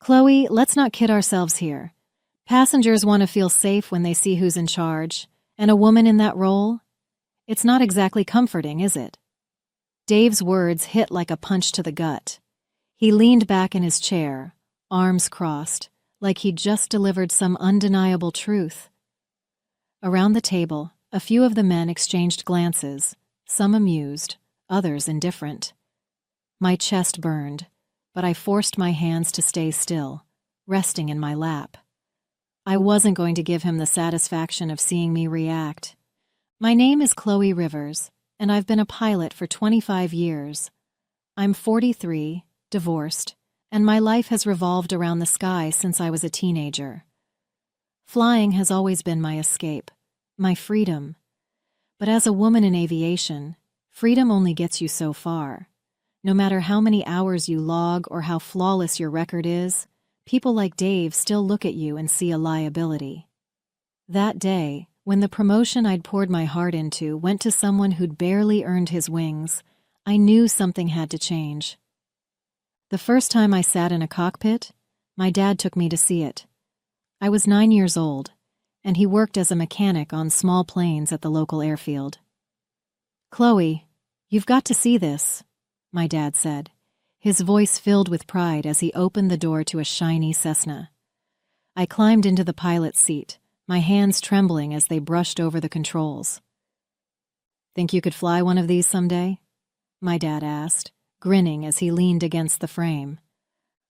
Chloe, let's not kid ourselves here. Passengers want to feel safe when they see who's in charge, and a woman in that role? It's not exactly comforting, is it? Dave's words hit like a punch to the gut. He leaned back in his chair, arms crossed, like he'd just delivered some undeniable truth. Around the table, a few of the men exchanged glances, some amused, others indifferent. My chest burned, but I forced my hands to stay still, resting in my lap. I wasn't going to give him the satisfaction of seeing me react. My name is Chloe Rivers, and I've been a pilot for 25 years. I'm 43, divorced, and my life has revolved around the sky since I was a teenager. Flying has always been my escape, my freedom. But as a woman in aviation, freedom only gets you so far. No matter how many hours you log or how flawless your record is, people like Dave still look at you and see a liability. That day, when the promotion I'd poured my heart into went to someone who'd barely earned his wings, I knew something had to change. The first time I sat in a cockpit, my dad took me to see it. I was 9 years old, and he worked as a mechanic on small planes at the local airfield. "Chloe, you've got to see this," my dad said, his voice filled with pride as he opened the door to a shiny Cessna. I climbed into the pilot's seat, my hands trembling as they brushed over the controls. "Think you could fly one of these someday?" my dad asked, grinning as he leaned against the frame.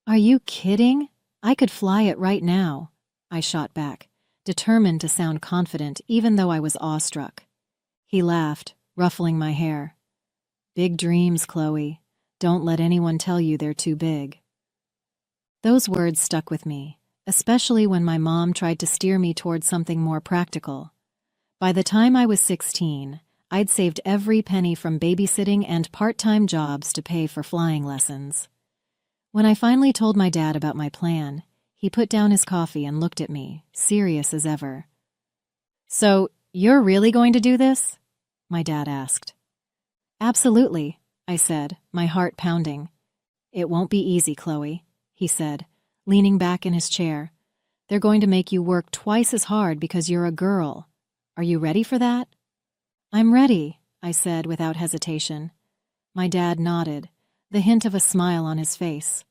"Are you kidding? I could fly it right now," I shot back, determined to sound confident even though I was awestruck. He laughed, ruffling my hair. "Big dreams, Chloe. Don't let anyone tell you they're too big." Those words stuck with me, especially when my mom tried to steer me toward something more practical. By the time I was 16, I'd saved every penny from babysitting and part-time jobs to pay for flying lessons. When I finally told my dad about my plan, he put down his coffee and looked at me, serious as ever. "So, you're really going to do this?" my dad asked. "Absolutely," I said, my heart pounding. "It won't be easy, Chloe," he said, leaning back in his chair. "They're going to make you work twice as hard because you're a girl. Are you ready for that?" "I'm ready," I said without hesitation. My dad nodded, the hint of a smile on his face.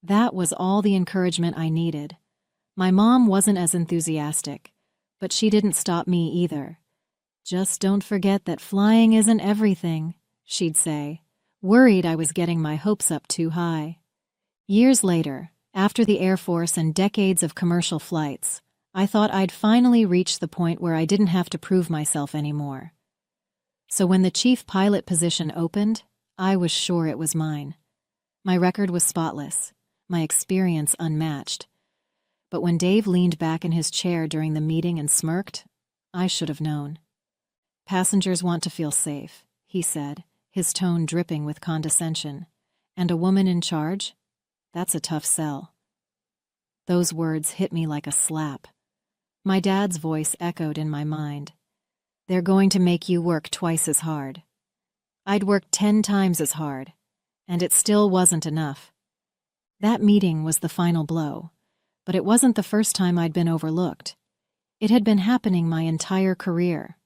That was all the encouragement I needed. My mom wasn't as enthusiastic, but she didn't stop me either. "Just don't forget that flying isn't everything," she'd say, worried I was getting my hopes up too high. Years later, after the Air Force and decades of commercial flights, I thought I'd finally reached the point where I didn't have to prove myself anymore. So when the chief pilot position opened, I was sure it was mine. My record was spotless, my experience unmatched. But when Dave leaned back in his chair during the meeting and smirked, I should have known. "Passengers want to feel safe," he said, his tone dripping with condescension. "And a woman in charge? That's a tough sell." Those words hit me like a slap. My dad's voice echoed in my mind. "They're going to make you work twice as hard." I'd worked 10 times as hard, and it still wasn't enough. That meeting was the final blow, but it wasn't the first time I'd been overlooked. It had been happening my entire career.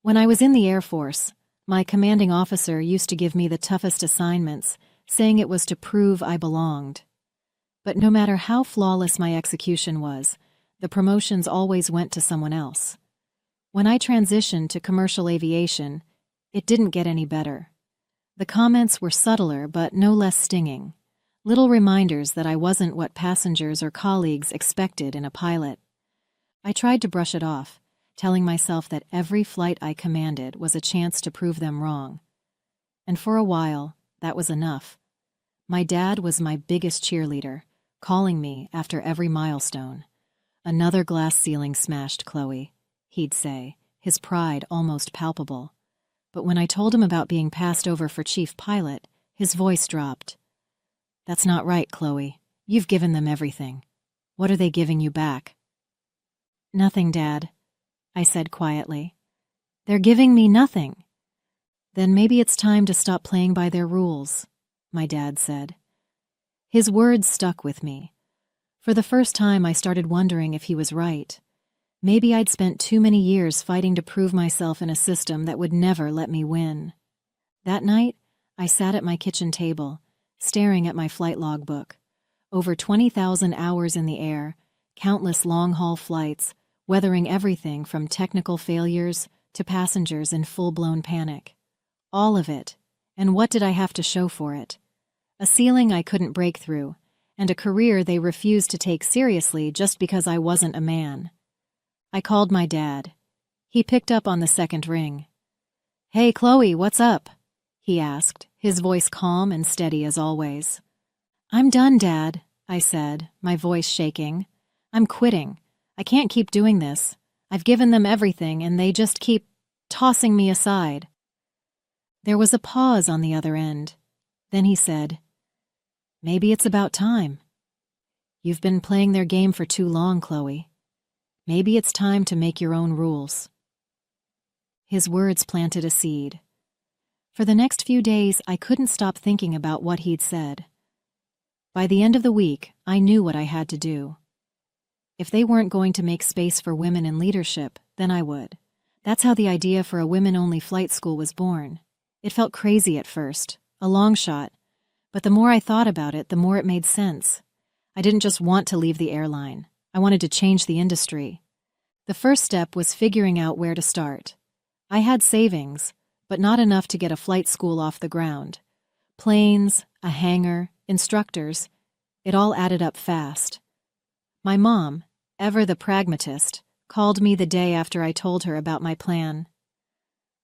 When I was in the Air Force, my commanding officer used to give me the toughest assignments, saying it was to prove I belonged. But no matter how flawless my execution was, the promotions always went to someone else. When I transitioned to commercial aviation, it didn't get any better. The comments were subtler but no less stinging, little reminders that I wasn't what passengers or colleagues expected in a pilot. I tried to brush it off, telling myself that every flight I commanded was a chance to prove them wrong. And for a while, that was enough. My dad was my biggest cheerleader, calling me after every milestone. "Another glass ceiling smashed, Chloe," he'd say, his pride almost palpable. But when I told him about being passed over for chief pilot, his voice dropped. "That's not right, Chloe. You've given them everything. What are they giving you back?" "Nothing, Dad," I said quietly. "They're giving me nothing." "Then maybe it's time to stop playing by their rules," my dad said. His words stuck with me. For the first time, I started wondering if he was right. Maybe I'd spent too many years fighting to prove myself in a system that would never let me win. That night, I sat at my kitchen table, staring at my flight logbook. Over 20,000 hours in the air, countless long-haul flights, weathering everything from technical failures to passengers in full-blown panic. All of it. And what did I have to show for it? A ceiling I couldn't break through, and a career they refused to take seriously just because I wasn't a man. I called my dad. He picked up on the second ring. "Hey, Chloe, what's up?" he asked, his voice calm and steady as always. "I'm done, Dad," I said, my voice shaking. "I'm quitting. I can't keep doing this. I've given them everything, and they just keep tossing me aside." There was a pause on the other end. Then he said, "Maybe it's about time. You've been playing their game for too long, Chloe. Maybe it's time to make your own rules." His words planted a seed. For the next few days, I couldn't stop thinking about what he'd said. By the end of the week, I knew what I had to do. If they weren't going to make space for women in leadership, then I would. That's how the idea for a women-only flight school was born. It felt crazy at first, a long shot, but the more I thought about it, the more it made sense. I didn't just want to leave the airline. I wanted to change the industry. The first step was figuring out where to start. I had savings, but not enough to get a flight school off the ground. Planes, a hangar, instructors, it all added up fast. My mom, ever the pragmatist, called me the day after I told her about my plan.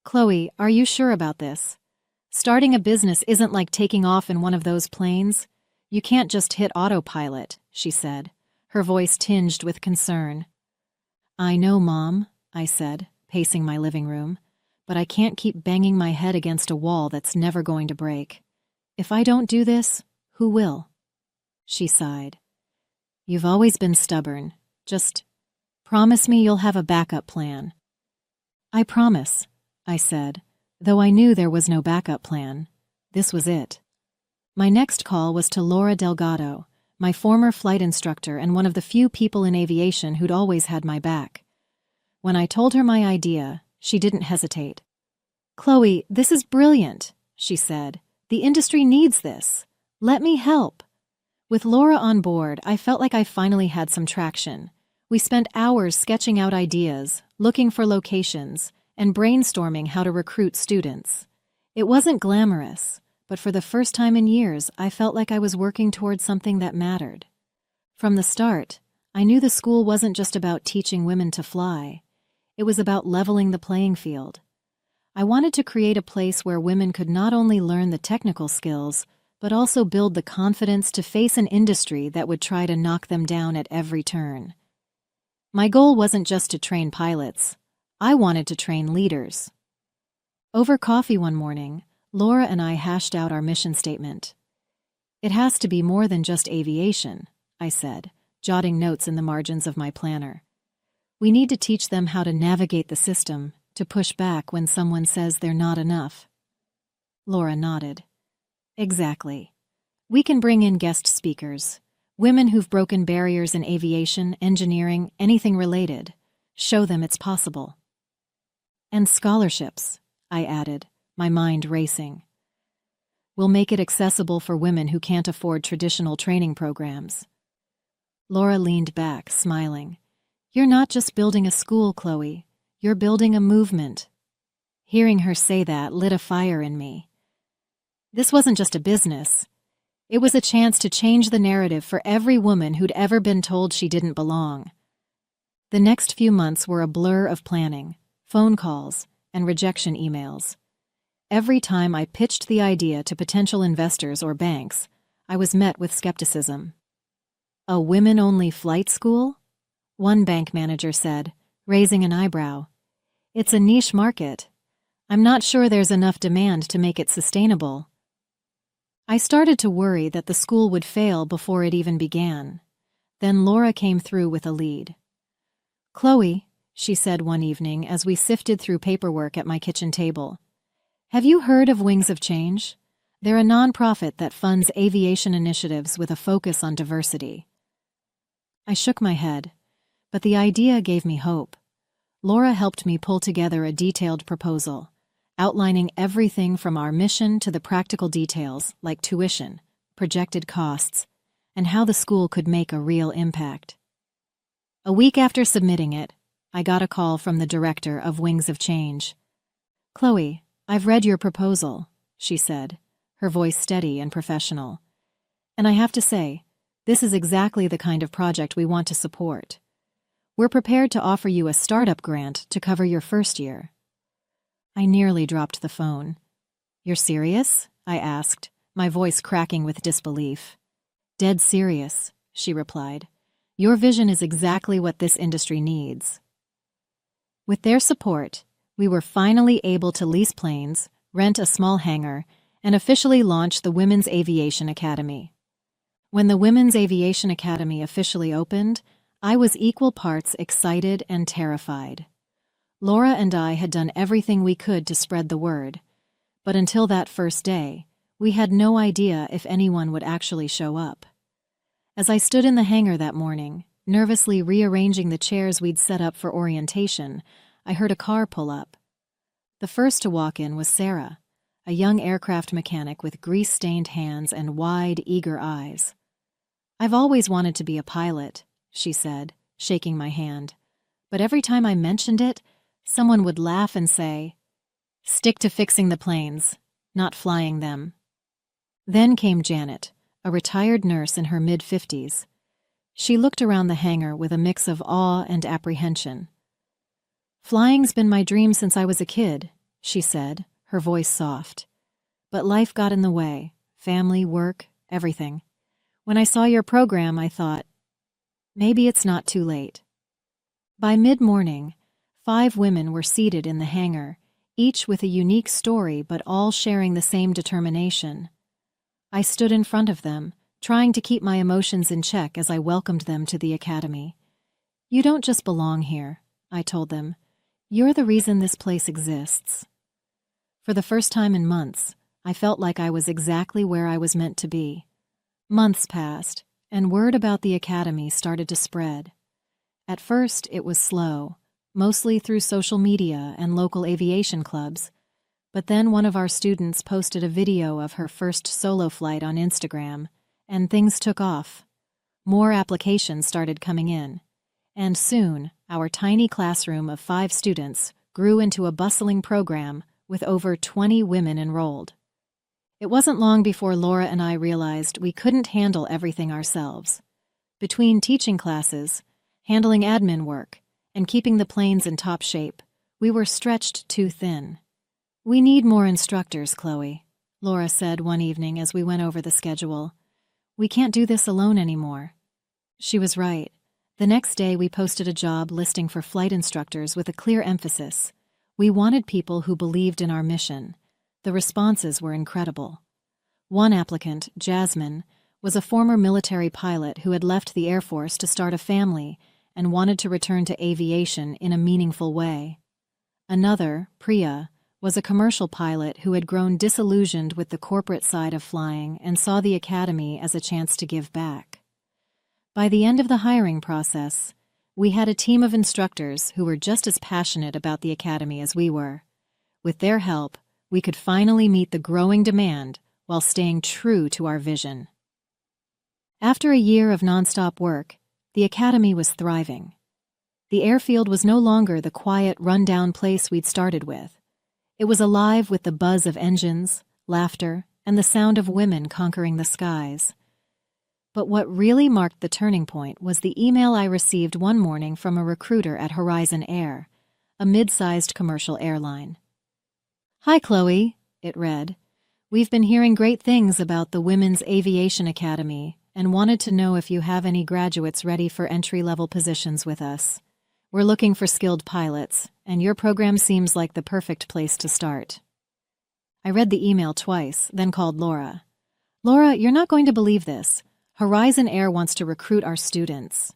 "Chloe, are you sure about this? Starting a business isn't like taking off in one of those planes. You can't just hit autopilot," she said, her voice tinged with concern. "I know, Mom," I said, pacing my living room, "but I can't keep banging my head against a wall that's never going to break. If I don't do this, who will?" She sighed. "You've always been stubborn. Just promise me you'll have a backup plan." "I promise," I said, though I knew there was no backup plan. This was it. My next call was to Laura Delgado, my former flight instructor and one of the few people in aviation who'd always had my back. When I told her my idea, she didn't hesitate. "Chloe, this is brilliant," she said. "The industry needs this. Let me help." With Laura on board, I felt like I finally had some traction. We spent hours sketching out ideas, looking for locations, and brainstorming how to recruit students. It wasn't glamorous, but for the first time in years, I felt like I was working towards something that mattered. From the start, I knew the school wasn't just about teaching women to fly. It was about leveling the playing field. I wanted to create a place where women could not only learn the technical skills, but also build the confidence to face an industry that would try to knock them down at every turn. My goal wasn't just to train pilots. I wanted to train leaders. Over coffee one morning, Laura and I hashed out our mission statement. "It has to be more than just aviation," I said, jotting notes in the margins of my planner. "We need to teach them how to navigate the system, to push back when someone says they're not enough." Laura nodded. "Exactly. We can bring in guest speakers, women who've broken barriers in aviation, engineering, anything related. Show them it's possible." "And scholarships," I added, my mind racing. "We'll make it accessible for women who can't afford traditional training programs." Laura leaned back, smiling. "You're not just building a school, Chloe. You're building a movement." Hearing her say that lit a fire in me. This wasn't just a business. It was a chance to change the narrative for every woman who'd ever been told she didn't belong. The next few months were a blur of planning, phone calls, and rejection emails. Every time I pitched the idea to potential investors or banks, I was met with skepticism. "A women-only flight school?" one bank manager said, raising an eyebrow. "It's a niche market. I'm not sure there's enough demand to make it sustainable." I started to worry that the school would fail before it even began. Then Laura came through with a lead. "Chloe," she said one evening as we sifted through paperwork at my kitchen table, "have you heard of Wings of Change? They're a nonprofit that funds aviation initiatives with a focus on diversity. I shook my head, but the idea gave me hope. Laura helped me pull together a detailed proposal, outlining everything from our mission to the practical details like tuition, projected costs, and how the school could make a real impact. A week after submitting it, I got a call from the director of Wings of Change. "Chloe, I've read your proposal," she said, her voice steady and professional. "And I have to say, this is exactly the kind of project we want to support. We're prepared to offer you a startup grant to cover your first year." I nearly dropped the phone. "You're serious?" I asked, my voice cracking with disbelief. "Dead serious," she replied. "Your vision is exactly what this industry needs." With their support, we were finally able to lease planes, rent a small hangar, and officially launch the Women's Aviation Academy. When the Women's Aviation Academy officially opened, I was equal parts excited and terrified. Laura and I had done everything we could to spread the word, but until that first day, we had no idea if anyone would actually show up. As I stood in the hangar that morning, nervously rearranging the chairs we'd set up for orientation, I heard a car pull up. The first to walk in was Sarah, a young aircraft mechanic with grease-stained hands and wide, eager eyes. "I've always wanted to be a pilot," she said, shaking my hand. "But every time I mentioned it, someone would laugh and say, 'Stick to fixing the planes, not flying them.'" Then came Janet, a retired nurse in her mid-50s. She looked around the hangar with a mix of awe and apprehension. "Flying's been my dream since I was a kid," she said, her voice soft. "But life got in the way, family, work, everything. When I saw your program, I thought, maybe it's not too late." By mid-morning, 5 women were seated in the hangar, each with a unique story but all sharing the same determination. I stood in front of them, trying to keep my emotions in check as I welcomed them to the academy. "You don't just belong here," I told them. "You're the reason this place exists." For the first time in months, I felt like I was exactly where I was meant to be. Months passed, and word about the academy started to spread. At first, it was slow, mostly through social media and local aviation clubs, but then one of our students posted a video of her first solo flight on Instagram, and things took off. More applications started coming in, and soon, our tiny classroom of 5 students grew into a bustling program with over 20 women enrolled. It wasn't long before Laura and I realized we couldn't handle everything ourselves. Between teaching classes, handling admin work, and keeping the planes in top shape, we were stretched too thin. "We need more instructors, Chloe," Laura said one evening as we went over the schedule. "We can't do this alone anymore." She was right. The next day we posted a job listing for flight instructors with a clear emphasis. We wanted people who believed in our mission. The responses were incredible. One applicant, Jasmine, was a former military pilot who had left the Air Force to start a family and wanted to return to aviation in a meaningful way. Another, Priya, was a commercial pilot who had grown disillusioned with the corporate side of flying and saw the academy as a chance to give back. By the end of the hiring process, we had a team of instructors who were just as passionate about the academy as we were. With their help, we could finally meet the growing demand while staying true to our vision. After a year of nonstop work, the academy was thriving. The airfield was no longer the quiet, run-down place we'd started with. It was alive with the buzz of engines, laughter, and the sound of women conquering the skies. But what really marked the turning point was the email I received one morning from a recruiter at Horizon Air, a mid-sized commercial airline. "Hi, Chloe," it read. "We've been hearing great things about the Women's Aviation Academy and wanted to know if you have any graduates ready for entry-level positions with us. We're looking for skilled pilots, and your program seems like the perfect place to start." I read the email twice, then called Laura. "Laura, you're not going to believe this. Horizon Air wants to recruit our students."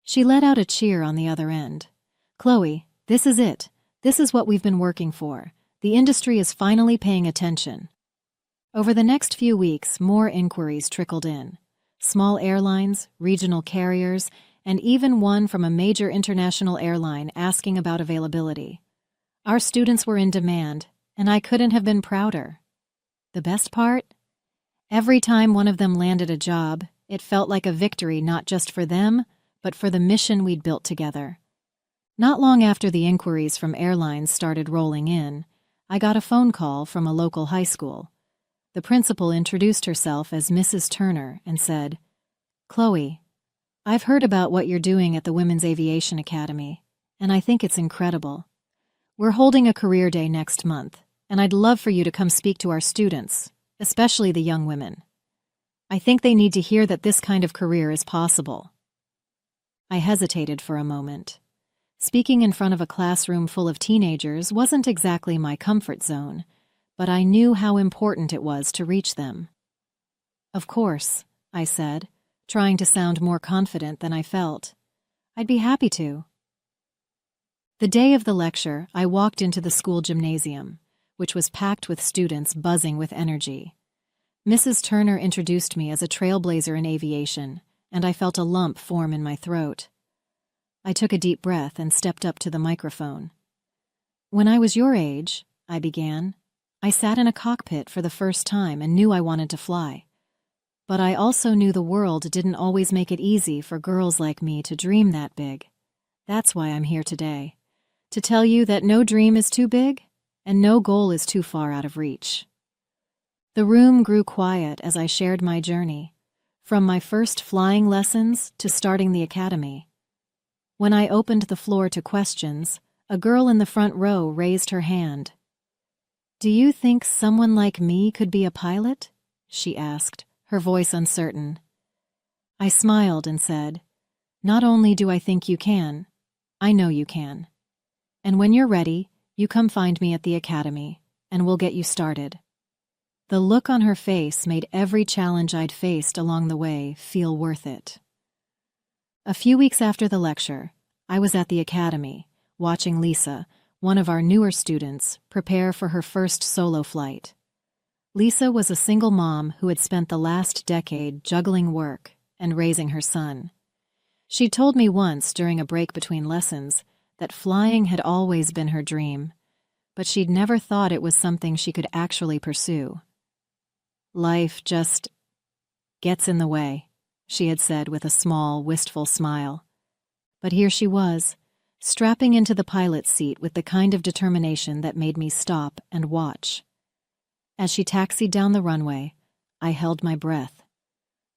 She let out a cheer on the other end. "Chloe, this is it. This is what we've been working for. The industry is finally paying attention." Over the next few weeks, more inquiries trickled in. Small airlines, regional carriers, and even one from a major international airline asking about availability. Our students were in demand, and I couldn't have been prouder. The best part? Every time one of them landed a job, it felt like a victory not just for them, but for the mission we'd built together. Not long after the inquiries from airlines started rolling in, I got a phone call from a local high school. The principal introduced herself as Mrs. Turner and said, "Chloe, I've heard about what you're doing at the Women's Aviation Academy, and I think it's incredible. We're holding a career day next month, and I'd love for you to come speak to our students, especially the young women. I think they need to hear that this kind of career is possible." I hesitated for a moment. Speaking in front of a classroom full of teenagers wasn't exactly my comfort zone, but I knew how important it was to reach them. "Of course," I said, trying to sound more confident than I felt. "I'd be happy to." The day of the lecture, I walked into the school gymnasium, which was packed with students buzzing with energy. Mrs. Turner introduced me as a trailblazer in aviation, and I felt a lump form in my throat. I took a deep breath and stepped up to the microphone. "When I was your age," I began, "I sat in a cockpit for the first time and knew I wanted to fly. But I also knew the world didn't always make it easy for girls like me to dream that big. That's why I'm here today, to tell you that no dream is too big and no goal is too far out of reach." The room grew quiet as I shared my journey, from my first flying lessons to starting the academy. When I opened the floor to questions, a girl in the front row raised her hand. "Do you think someone like me could be a pilot?" she asked, her voice uncertain. I smiled and said, "Not only do I think you can, I know you can. And when you're ready, you come find me at the academy, and we'll get you started." The look on her face made every challenge I'd faced along the way feel worth it. A few weeks after the lecture, I was at the academy, watching Lisa, one of our newer students, prepare for her first solo flight. Lisa was a single mom who had spent the last decade juggling work and raising her son. She told me once during a break between lessons that flying had always been her dream, but she'd never thought it was something she could actually pursue. "Life just gets in the way," she had said with a small, wistful smile. But here she was, strapping into the pilot's seat with the kind of determination that made me stop and watch. As she taxied down the runway, I held my breath.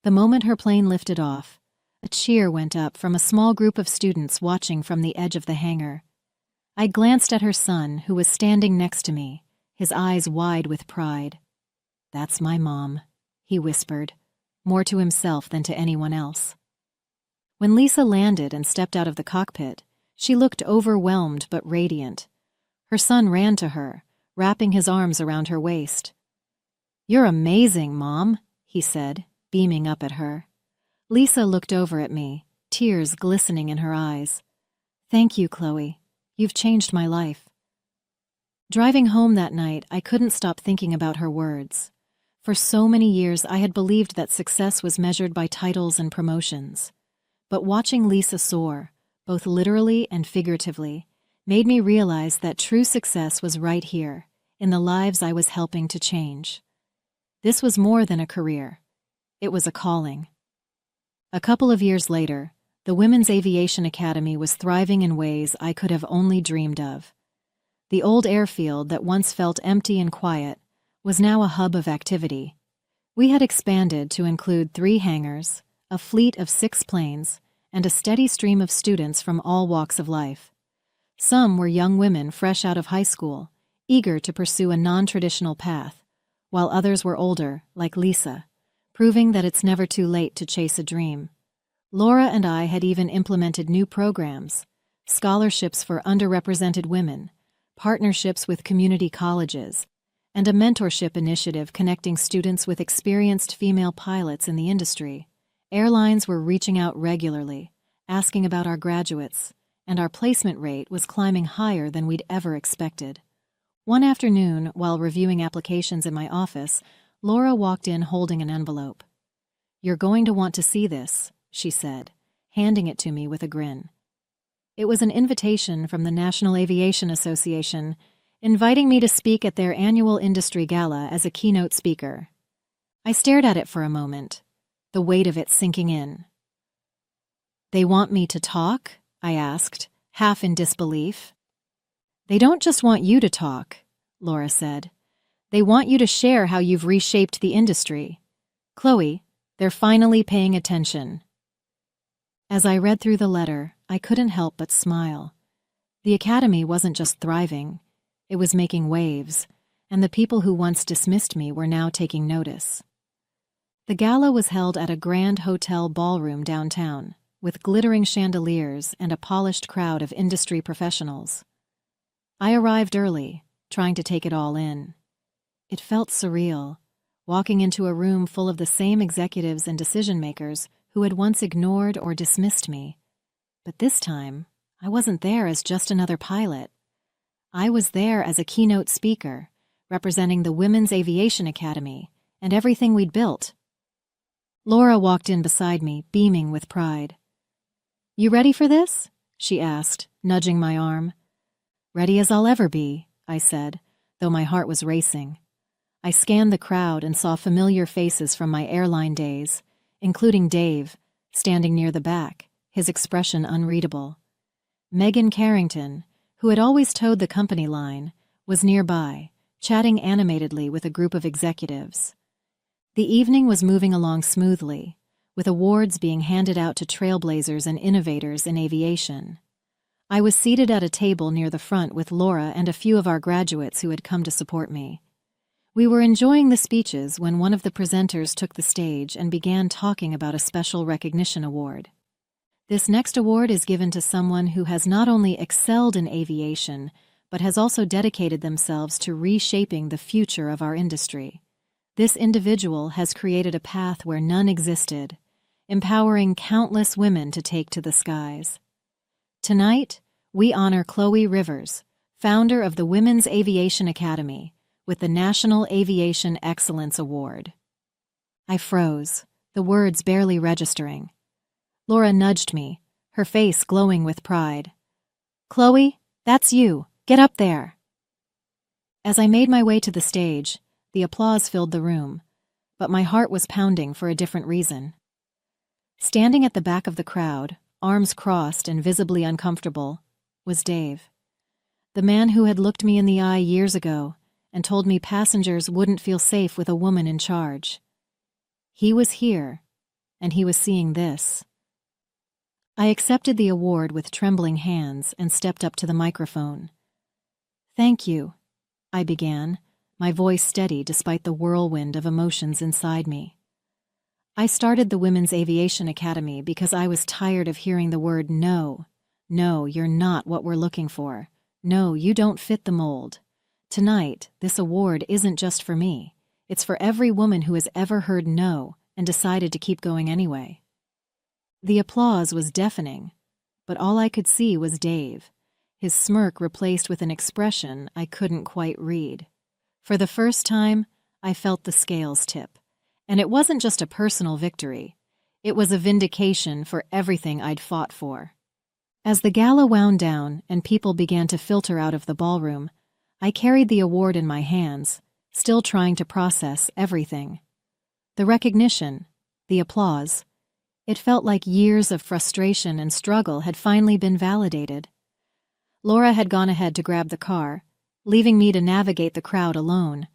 The moment her plane lifted off, a cheer went up from a small group of students watching from the edge of the hangar. I glanced at her son, who was standing next to me, his eyes wide with pride. "That's my mom," he whispered, more to himself than to anyone else. When Lisa landed and stepped out of the cockpit, she looked overwhelmed but radiant. Her son ran to her, wrapping his arms around her waist. "You're amazing, Mom," he said, beaming up at her. Lisa looked over at me, tears glistening in her eyes. "Thank you, Chloe. You've changed my life." Driving home that night, I couldn't stop thinking about her words. For so many years, I had believed that success was measured by titles and promotions. But watching Lisa soar, both literally and figuratively, made me realize that true success was right here, in the lives I was helping to change. This was more than a career. It was a calling. A couple of years later, the Women's Aviation Academy was thriving in ways I could have only dreamed of. The old airfield that once felt empty and quiet was now a hub of activity. We had expanded to include 3 hangars, a fleet of 6 planes, and a steady stream of students from all walks of life. Some were young women fresh out of high school, eager to pursue a non-traditional path, while others were older, like Lisa, proving that it's never too late to chase a dream. Laura and I had even implemented new programs, scholarships for underrepresented women, partnerships with community colleges, and a mentorship initiative connecting students with experienced female pilots in the industry. Airlines were reaching out regularly, asking about our graduates, and our placement rate was climbing higher than we'd ever expected. One afternoon, while reviewing applications in my office, Laura walked in holding an envelope. "You're going to want to see this," she said, handing it to me with a grin. It was an invitation from the National Aviation Association, inviting me to speak at their annual industry gala as a keynote speaker. I stared at it for a moment, the weight of it sinking in. "They want me to talk?" I asked, half in disbelief. "They don't just want you to talk," Laura said. "They want you to share how you've reshaped the industry. Chloe, they're finally paying attention." As I read through the letter, I couldn't help but smile. The Academy wasn't just thriving, it was making waves, and the people who once dismissed me were now taking notice. The gala was held at a grand hotel ballroom downtown, with glittering chandeliers and a polished crowd of industry professionals. I arrived early, trying to take it all in. It felt surreal, walking into a room full of the same executives and decision-makers who had once ignored or dismissed me. But this time, I wasn't there as just another pilot. I was there as a keynote speaker, representing the Women's Aviation Academy and everything we'd built. Laura walked in beside me, beaming with pride. "You ready for this?" she asked, nudging my arm. "Ready as I'll ever be," I said, though my heart was racing. I scanned the crowd and saw familiar faces from my airline days, including Dave, standing near the back, his expression unreadable. Megan Carrington, who had always towed the company line, was nearby, chatting animatedly with a group of executives. The evening was moving along smoothly, with awards being handed out to trailblazers and innovators in aviation. I was seated at a table near the front with Laura and a few of our graduates who had come to support me. We were enjoying the speeches when one of the presenters took the stage and began talking about a special recognition award. This next award is given to someone who has not only excelled in aviation, but has also dedicated themselves to reshaping the future of our industry. This individual has created a path where none existed, empowering countless women to take to the skies. Tonight, we honor Chloe Rivers, founder of the Women's Aviation Academy, with the National Aviation Excellence Award. I froze, the words barely registering. Laura nudged me, her face glowing with pride. "Chloe, that's you. Get up there." As I made my way to the stage, the applause filled the room, but my heart was pounding for a different reason. Standing at the back of the crowd, arms crossed and visibly uncomfortable, was Dave. The man who had looked me in the eye years ago and told me passengers wouldn't feel safe with a woman in charge. He was here, and he was seeing this. I accepted the award with trembling hands and stepped up to the microphone. "Thank you," I began, my voice steady despite the whirlwind of emotions inside me. I started the Women's Aviation Academy because I was tired of hearing the word no. "No, you're not what we're looking for. No, you don't fit the mold." Tonight, this award isn't just for me. It's for every woman who has ever heard no and decided to keep going anyway. The applause was deafening, but all I could see was Dave, his smirk replaced with an expression I couldn't quite read. For the first time, I felt the scales tip, and it wasn't just a personal victory. It was a vindication for everything I'd fought for. As the gala wound down and people began to filter out of the ballroom, I carried the award in my hands, still trying to process everything. The recognition, the applause, it felt like years of frustration and struggle had finally been validated. Laura had gone ahead to grab the car, leaving me to navigate the crowd alone.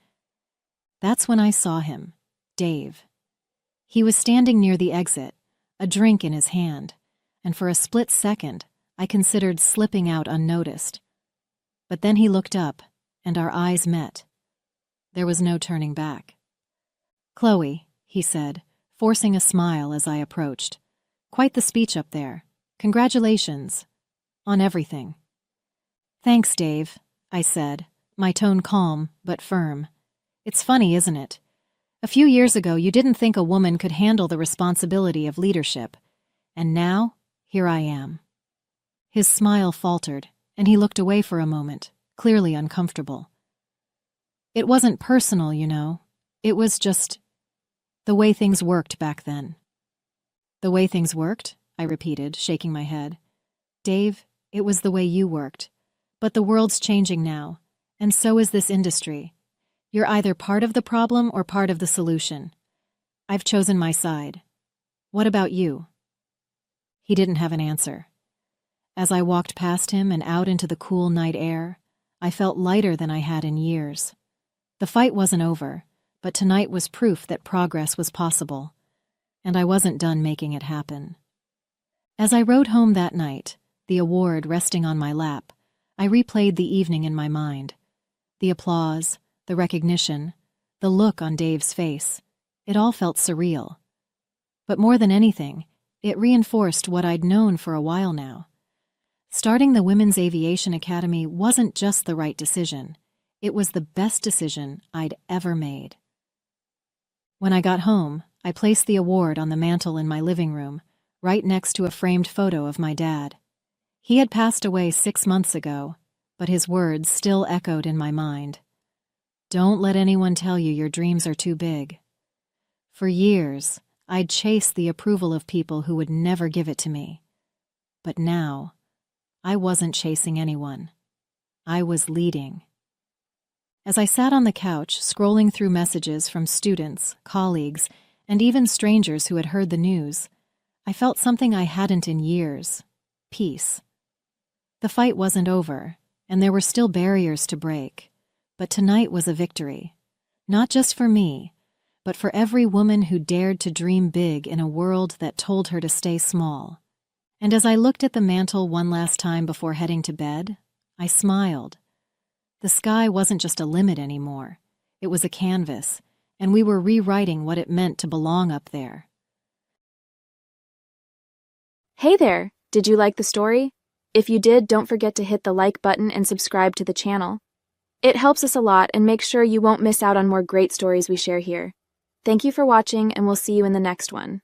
That's when I saw him, Dave. He was standing near the exit, a drink in his hand, and for a split second, I considered slipping out unnoticed. But then he looked up, and our eyes met. There was no turning back. "Chloe," he said, forcing a smile as I approached. "Quite the speech up there. Congratulations. On everything." "Thanks, Dave," I said, my tone calm but firm. "It's funny, isn't it? A few years ago, you didn't think a woman could handle the responsibility of leadership. And now, here I am." His smile faltered, and he looked away for a moment, clearly uncomfortable. "It wasn't personal, you know. It was just the way things worked back then. The way things worked? I repeated, shaking my head. Dave, it was the way you worked. But the world's changing now, and so is this industry. You're either part of the problem or part of the solution. I've chosen my side. What about you? He didn't have an answer. As I walked past him and out into the cool night air, I felt lighter than I had in years. The fight wasn't over, but tonight was proof that progress was possible, and I wasn't done making it happen. As I rode home that night, the award resting on my lap, I replayed the evening in my mind. The applause, the recognition, the look on Dave's face, it all felt surreal. But more than anything, it reinforced what I'd known for a while now. Starting the Women's Aviation Academy wasn't just the right decision. It was the best decision I'd ever made. When I got home, I placed the award on the mantel in my living room, right next to a framed photo of my dad. He had passed away 6 months ago, but his words still echoed in my mind. Don't let anyone tell you your dreams are too big. For years, I'd chased the approval of people who would never give it to me. But now, I wasn't chasing anyone. I was leading. As I sat on the couch, scrolling through messages from students, colleagues, and even strangers who had heard the news, I felt something I hadn't in years: peace. The fight wasn't over, and there were still barriers to break, but tonight was a victory. Not just for me, but for every woman who dared to dream big in a world that told her to stay small. And as I looked at the mantel one last time before heading to bed, I smiled. The sky wasn't just a limit anymore. It was a canvas, and we were rewriting what it meant to belong up there. Hey there! Did you like the story? If you did, don't forget to hit the like button and subscribe to the channel. It helps us a lot and makes sure you won't miss out on more great stories we share here. Thank you for watching, and we'll see you in the next one.